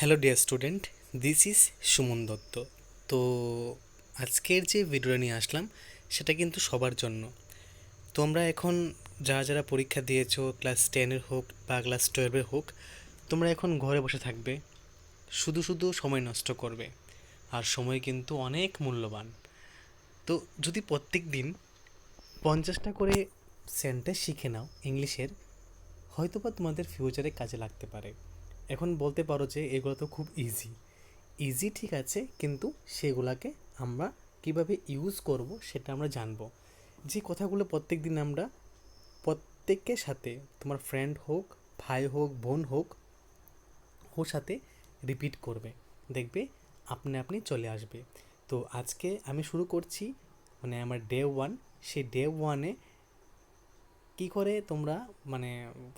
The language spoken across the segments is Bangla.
Hello dear student, this is Suman Dutta. তো আজকের যে ভিডিওটা নিয়ে আসলাম সেটা কিন্তু সবার জন্য। তোমরা এখন যারা যারা পরীক্ষা দিয়েছো, ক্লাস 10-এর হোক বা ক্লাস 12-এর হোক, তোমরা এখন ঘরে বসে থাকবে, শুধু শুধু সময় নষ্ট করবে। আর সময় কিন্তু অনেক মূল্যবান। তো যদি প্রত্যেক দিন 50টা করে সেন্টেন্স শিখে নাও ইংলিশের, হয়তোবা তোমাদের ফিউচারে কাজে লাগতে পারে। এখন বলতে পারো যে এগুলো তো খুব ইজি। ইজি ঠিক আছে, কিন্তু সেগুলাকে আমরা কিভাবে ইউজ করব সেটা আমরা জানবো। যে কথাগুলো প্রত্যেক দিন আমরা প্রত্যেকের সাথে, তোমার ফ্রেন্ড হোক, ভাই হোক, বোন হোক, ওর সাথে রিপিট করবে, দেখবে আপনি আপনি চলে আসবে। তো আজকে আমি শুরু করছি, মানে আমার ডে ওয়ান। সেই ডে ওয়ানে কী করে তোমরা মানে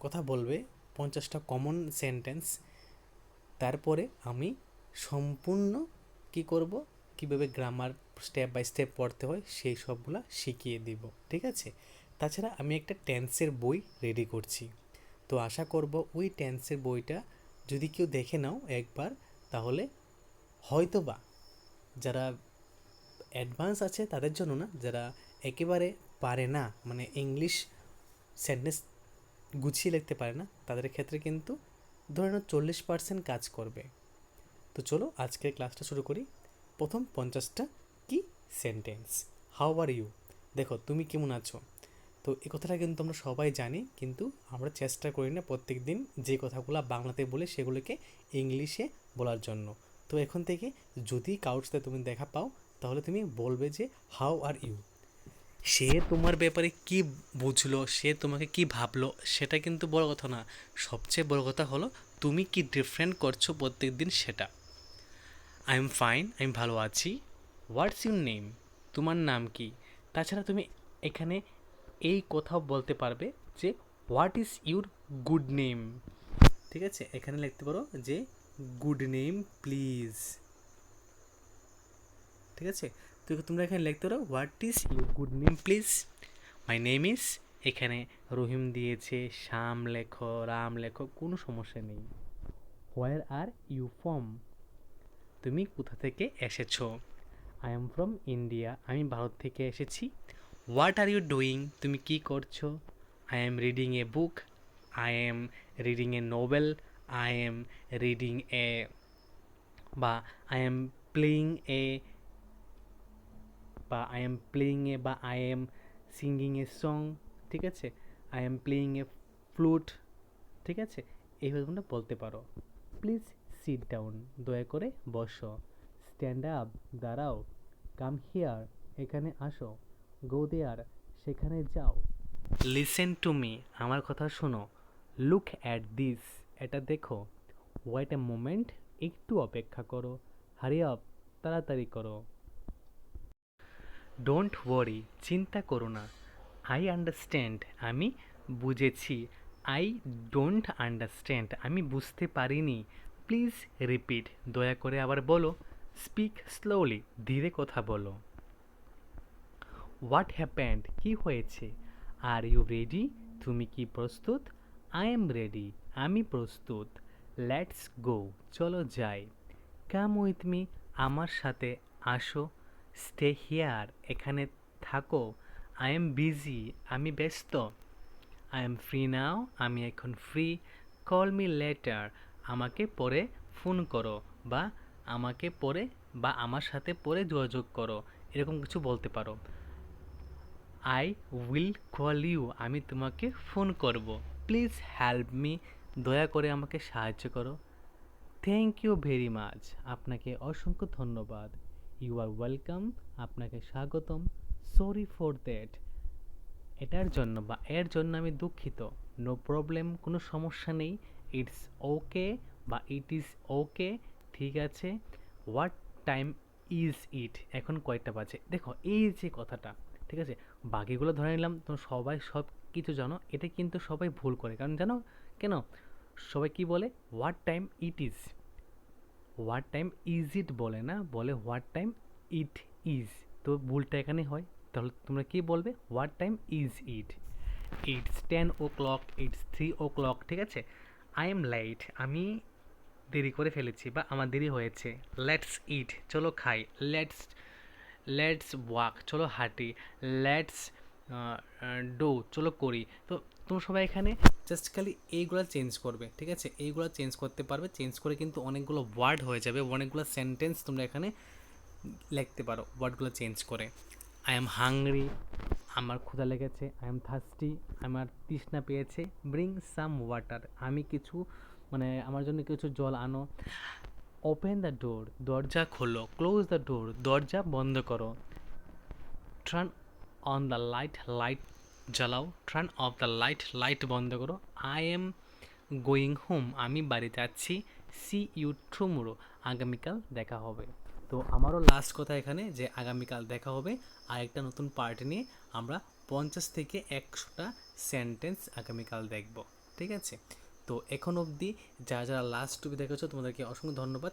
কথা বলবে 50টা কমন সেন্টেন্স। তারপরে আমি সম্পূর্ণ কি করব, কিভাবে গ্রামার স্টেপ বাই স্টেপ পড়তে হয় সেই সবগুলা শিখিয়ে দিব, ঠিক আছে? তাছাড়া আমি একটা টেন্সের বই রেডি করছি। তো আশা করব ওই টেন্সের বইটা যদি কেউ দেখে নাও একবার, তাহলে হয়তোবা যারা অ্যাডভান্স আছে তাদের জন্য না, যারা একেবারে পারে না, মানে ইংলিশ সেন্টেন্স গুছিয়ে লিখতে পারে না, তাদের ক্ষেত্রে কিন্তু ধরে নাও 40% কাজ করবে। তো চলো আজকের ক্লাসটা শুরু করি। প্রথম 50টা কি সেন্টেন্স। হাউ আর ইউ, দেখো তুমি কেমন আছো। তো এই কথাটা কিন্তু আমরা সবাই জানি, কিন্তু আমরা চেষ্টা করি না প্রত্যেক দিন যে কথাগুলো বাংলাতে বলে সেগুলোকে ইংলিশে বলার জন্য। তো এখন থেকে যদি কারোর সাথে তুমি দেখা পাও, তাহলে তুমি বলবে যে হাউ আর ইউ। সে তোমার ব্যাপারে কি বুঝলো, সে তোমাকে কি ভাবলো, সেটা কিন্তু বড় কথা না। সবচেয়ে বড় কথা হলো তুমি কি ডিফারেন্ট করছো প্রত্যেক দিন সেটা। আই এম ফাইন, আমি ভালো আছি। হোয়াটস ইউর নেম, তোমার নাম কি। তাছাড়া তুমি এখানে এই কথাও বলতে পারবে যে what is your good name, ঠিক আছে? এখানে লিখতে পারো যে গুড নেম প্লিজ, ঠিক আছে? তো তোমরা এখানে লিখতে পারো what is your good name please. My name is, এখানে রহিম দিয়েছে, শ্যাম লেখো, রাম লেখো, কোনো সমস্যা নেই। হোয়ার আর ইউ ফ্রম, তুমি কোথা থেকে এসেছো। আই এম ফ্রম ইন্ডিয়া, আমি ভারত থেকে এসেছি। হোয়াট আর ইউ ডুইং, তুমি কী করছো। I am reading a book, I am reading a novel, I am reading a, বা আই এম প্লেয়িং এ, বা আই এম প্লেয়িং এ, বা I M singing a song, ঠিক আছে? I am playing a flute, ঠিক আছে? এইভাবে তোমরা বলতে পারো। প্লিজ সিট ডাউন, দয়া করে বসো। স্ট্যান্ড আপ, দাঁড়াও। কাম হিয়ার, এখানে আসো। গো দেয়ার, সেখানে যাও। লিসেন টু মি, আমার কথা শোনো। লুক অ্যাট দিস, এটা দেখো। ওয়েট এ মোমেন্ট, একটু অপেক্ষা করো। হারি আপ, তাড়াতাড়ি করো। ডোন্ট ওয়ারি, চিন্তা করো না। আই আন্ডারস্ট্যান্ড, আমি বুঝেছি। আই ডোন্ট আন্ডারস্ট্যান্ড, আমি বুঝতে পারিনি। প্লিজ রিপিট, দয়া করে আবার বলো। স্পিক স্লোলি, ধীরে কথা বলো। হোয়াট হ্যাপেন্ড, কী হয়েছে। আর ইউ রেডি, তুমি কি প্রস্তুত। আই এম রেডি, আমি প্রস্তুত। লেটস গো, চলো যাই। কাম উইথ মি, আমার সাথে আসো। স্টে হিয়ার, এখানে থাকো। আই এম বিজি, আমি ব্যস্ত। আই এম ফ্রি নাও, আমি এখন ফ্রি। কল মি লেটার, আমাকে পরে ফোন করো, বা আমাকে পরে, বা আমার সাথে পরে যোগাযোগ করো, এরকম কিছু বলতে পারো। আই উইল কল ইউ, আমি তোমাকে ফোন করব। প্লিজ হেল্প মি, দয়া করে আমাকে সাহায্য করো। থ্যাংক ইউ ভেরি মাচ, আপনাকে অসংখ্য ধন্যবাদ। ইউ আর ওয়েলকাম, আপনাকে স্বাগতম। সরি ফর দ্যাট, এটার জন্য বা এর জন্য আমি দুঃখিত। নো প্রবলেম, কোনো সমস্যা নেই। ইটস ওকে, বা ইট ইজ ওকে, ঠিক আছে। হোয়াট টাইম ইজ ইট, এখন কয়টা বাজে। দেখো এই যে কথাটা, ঠিক আছে? বাকিগুলো ধরে নিলাম তো সবাই সব কিছু জানো, এটা কিন্তু সবাই ভুল করে। কারণ জানো কেন? সবাই কি বলে, what time it is. What time is it বলে না, বলে হোয়াট টাইম ইট ইজ। তো ভুলটা এখানে হয়। তাহলে তোমরা কি বলবে, what time is it. It's 10 o'clock, it's 3 o'clock, ঠিক আছে? আই এম লাইট, আমি দেরি করে ফেলেছি বা আমার দেরি হয়েছে। লেটস ইট, চলো খাই। লেটস লেটস ওয়াক, চলো হাঁটি। লেটস ডো, চলো করি। তো তোমরা সবাই এখানে জাস্ট খালি এইগুলো চেঞ্জ করবে, ঠিক আছে? এইগুলো চেঞ্জ করতে পারবে, চেঞ্জ করে কিন্তু অনেকগুলো ওয়ার্ড হয়ে যাবে, অনেকগুলো সেন্টেন্স তোমরা এখানে লিখতে পারো ওয়ার্ডগুলো চেঞ্জ করে। আই এম হাংরি, আমার ক্ষুধা লেগেছে। আই এম থার্স্টি, আমার তৃষ্ণা পেয়েছে। ব্রিং সাম ওয়াটার, আমি কিছু আমার জন্য কিছু জল আনো। ওপেন দ্য ডোর, দরজা খোলো। ক্লোজ দ্য ডোর, দরজা বন্ধ করো। Turn on the light, light জ্বালাও। Turn off the light, light বন্ধ করো। আই এম গোয়িং হোম, আমি বাড়ি যাচ্ছি। সি ইউ টুমোরো, আগামীকাল দেখা হবে। তো আমারও লাস্ট কথা এখানে যে আগামীকাল দেখা হবে আরেকটা নতুন পার্ট নিয়ে। আমরা 50 থেকে 100টা সেন্টেন্স আগামীকাল দেখব, ঠিক আছে? তো এখন অবধি যারা যারা লাস্ট টুবি দেখেছো তোমাদেরকে অসংখ্য ধন্যবাদ।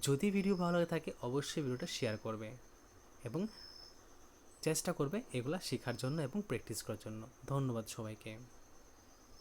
যদি ভিডিও ভালো লাগে থাকে অবশ্যই ভিডিওটা শেয়ার করবে এবং চেষ্টা করবে এগুলা শেখার জন্য এবং প্র্যাকটিস করার জন্য। ধন্যবাদ সবাইকে।